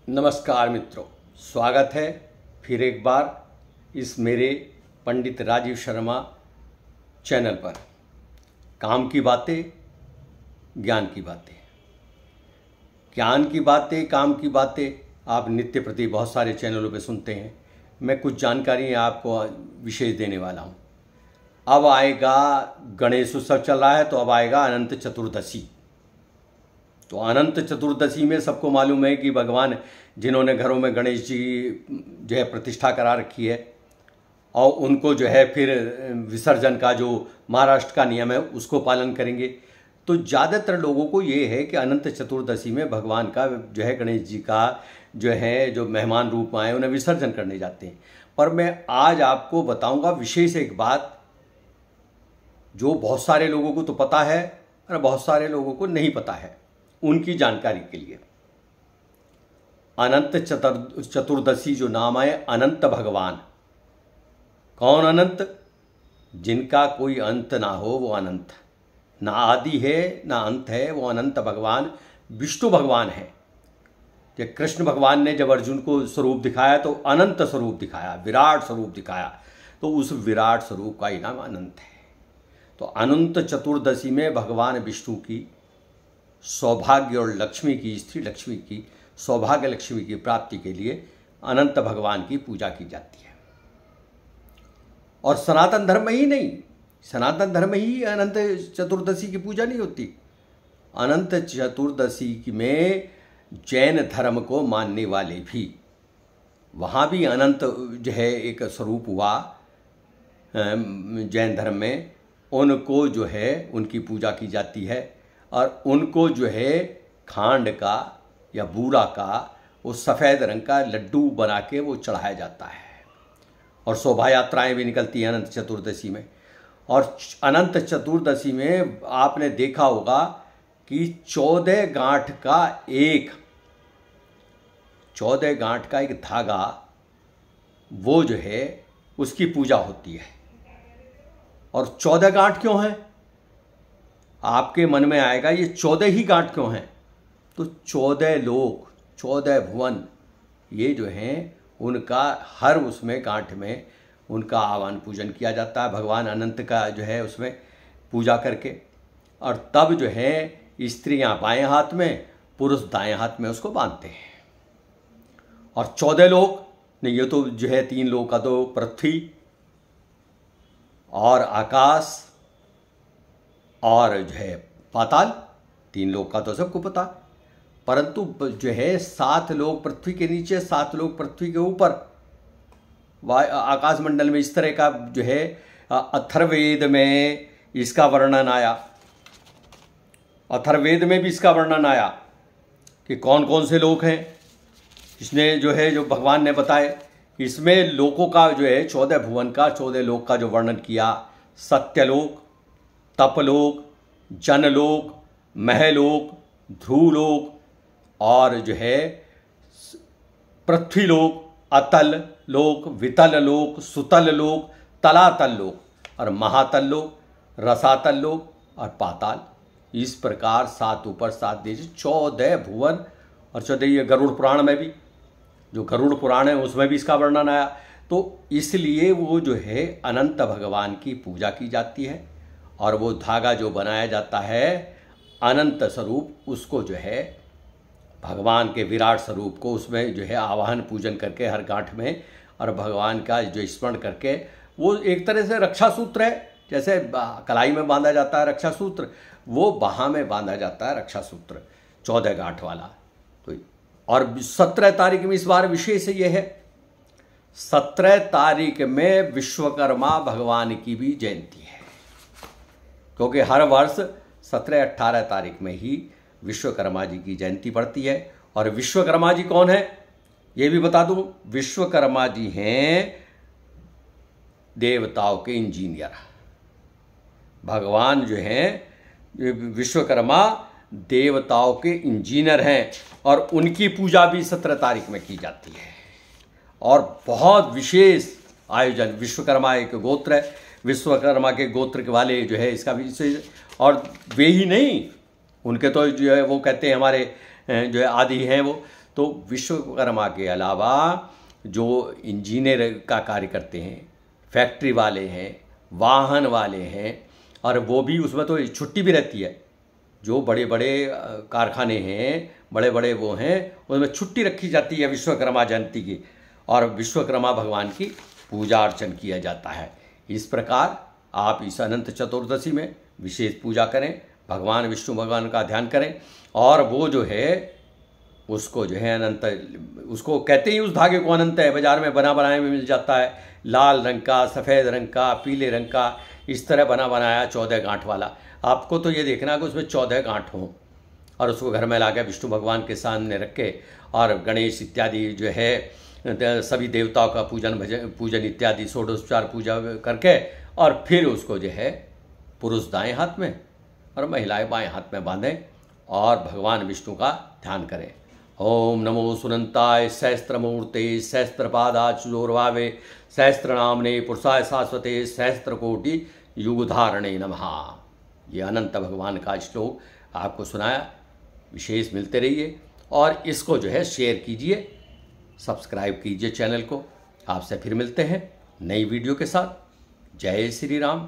नमस्कार मित्रों, स्वागत है फिर एक बार इस मेरे पंडित राजीव शर्मा चैनल पर। काम की बातें, ज्ञान की बातें, ज्ञान की बातें, काम की बातें आप नित्य प्रति बहुत सारे चैनलों पे सुनते हैं। मैं कुछ जानकारी आपको विशेष देने वाला हूँ। अब आएगा गणेश उत्सव, चल रहा है तो अब आएगा अनंत चतुर्दशी। तो अनंत चतुर्दशी में सबको मालूम है कि भगवान जिन्होंने घरों में गणेश जी जो है प्रतिष्ठा करा रखी है और उनको जो है फिर विसर्जन का जो महाराष्ट्र का नियम है उसको पालन करेंगे। तो ज़्यादातर लोगों को ये है कि अनंत चतुर्दशी में भगवान का जो है गणेश जी का जो मेहमान रूप में आए उन्हें विसर्जन करने जाते हैं। पर मैं आज आपको बताऊंगा विशेष एक बात जो बहुत सारे लोगों को तो पता है और बहुत सारे लोगों को नहीं पता है। उनकी जानकारी के लिए अनंत चतुर्दशी जो नाम है अनंत भगवान। कौन अनंत? जिनका कोई अंत ना हो वो अनंत, ना आदि है ना अंत है, वो अनंत भगवान विष्णु भगवान है। कि कृष्ण भगवान ने जब अर्जुन को स्वरूप दिखाया तो अनंत स्वरूप दिखाया, विराट स्वरूप दिखाया, तो उस विराट स्वरूप का ही नाम अनंत है। तो अनंत चतुर्दशी में भगवान विष्णु की सौभाग्य और लक्ष्मी की, स्त्री लक्ष्मी की, सौभाग्य लक्ष्मी की प्राप्ति के लिए अनंत भगवान की पूजा की जाती है। और सनातन धर्म में ही नहीं, सनातन धर्म में ही अनंत चतुर्दशी की पूजा नहीं होती। अनंत चतुर्दशी में जैन धर्म को मानने वाले भी, वहाँ भी अनंत जो है एक स्वरूप हुआ जैन धर्म में, उनको जो है उनकी पूजा की जाती है और उनको जो है खांड का या बूरा का वो सफ़ेद रंग का लड्डू बना के वो चढ़ाया जाता है। और शोभा यात्राएँ भी निकलती हैं अनंत चतुर्दशी में। और अनंत चतुर्दशी में आपने देखा होगा कि 14 गांठ का एक धागा वो जो है उसकी पूजा होती है। और 14 गांठ क्यों है? आपके मन में आएगा ये 14 ही गांठ क्यों हैं? तो 14 लोक, 14 भुवन, ये जो हैं उनका हर उसमें गांठ में उनका आह्वान पूजन किया जाता है भगवान अनंत का जो है उसमें पूजा करके। और तब जो है स्त्रियां बाएं हाथ में, पुरुष दाएं हाथ में उसको बांधते हैं। और 14 लोक नहीं, ये तो जो है 3 लोक का तो पृथ्वी और आकाश और जो है पाताल, 3 लोक का तो सबको पता। परंतु जो है 7 लोक पृथ्वी के नीचे, 7 लोक पृथ्वी के ऊपर आकाश मंडल में, इस तरह का जो है अथर्ववेद में इसका वर्णन आया। अथर्ववेद में भी इसका वर्णन आया कि कौन कौन से लोक हैं। इसने जो है जो भगवान ने बताए इसमें लोकों का जो है 14 भुवन का, 14 लोक का जो वर्णन किया। सत्यलोक, तपलोक, जनलोक, महलोक, ध्रुवलोक और जो है पृथ्वीलोक, अतल लोक, वितल लोक, सुतल लोक, तलातल लोक और महातल लोक, रसातल लोक और पाताल। इस प्रकार 7 ऊपर 7 नीचे 14 भुवन। और 14 ये गरुड़ पुराण में भी, जो गरुड़ पुराण है उसमें भी इसका वर्णन आया। तो इसलिए वो जो है अनंत भगवान की पूजा की जाती है। और वो धागा जो बनाया जाता है अनंत स्वरूप, उसको जो है भगवान के विराट स्वरूप को उसमें जो है आवाहन पूजन करके हर गांठ में और भगवान का जो स्मरण करके, वो एक तरह से रक्षा सूत्र है। जैसे कलाई में बांधा जाता है रक्षा सूत्र, वो बाहाँ में बांधा जाता है रक्षा सूत्र 14 गांठ वाला। तो और 17 तारीख में इस बार विशेष ये है, 17 तारीख में विश्वकर्मा भगवान की भी जयंती है। क्योंकि हर वर्ष 17-18 तारीख में ही विश्वकर्मा जी की जयंती पड़ती है। और विश्वकर्मा जी कौन है ये भी बता दूं। विश्वकर्मा जी हैं देवताओं के इंजीनियर। भगवान जो हैं विश्वकर्मा देवताओं के इंजीनियर हैं और उनकी पूजा भी 17 तारीख में की जाती है। और बहुत विशेष आयोजन, विश्वकर्मा एक गोत्र है, विश्वकर्मा के गोत्र के वाले जो है इसका भी। और वे ही नहीं, उनके तो जो है वो कहते हैं हमारे जो है आदि हैं वो तो विश्वकर्मा के अलावा जो इंजीनियर का कार्य करते हैं, फैक्ट्री वाले हैं, वाहन वाले हैं, और वो भी उसमें तो छुट्टी भी रहती है। जो बड़े बड़े कारखाने हैं, बड़े बड़े वो हैं, उसमें छुट्टी रखी जाती है विश्वकर्मा जयंती की, और विश्वकर्मा भगवान की पूजा अर्चन किया जाता है। इस प्रकार आप इस अनंत चतुर्दशी में विशेष पूजा करें, भगवान विष्णु भगवान का ध्यान करें, और वो जो है उसको जो है अनंत, उसको कहते ही उस धागे को अनंत है, बाजार में बना बनाया में मिल जाता है, लाल रंग का, सफ़ेद रंग का, पीले रंग का, इस तरह बना बनाया 14 गांठ वाला। आपको तो ये देखना है कि उसमें 14 गांठ हों, और उसको घर में लाकर विष्णु भगवान के सामने रख के, और गणेश इत्यादि जो है सभी देवताओं का पूजन इत्यादि षोडशोपचार पूजा करके, और फिर उसको जो है पुरुष दाएं हाथ में और महिलाएं बाएं हाथ में बांधें और भगवान विष्णु का ध्यान करें। ओम नमो सुनंताय सहस्त्रमूर्ते सहस्त्रपादाच्युतोर्भावे सहस्त्रनामने पुरुषाय शाश्वते सहस्त्रकोटि युगधारणे नमः। ये अनंत भगवान का श्लोक आपको सुनाया। विशेष मिलते रहिए और इसको जो है शेयर कीजिए, सब्सक्राइब कीजिए चैनल को। आपसे फिर मिलते हैं नई वीडियो के साथ। जय श्री राम।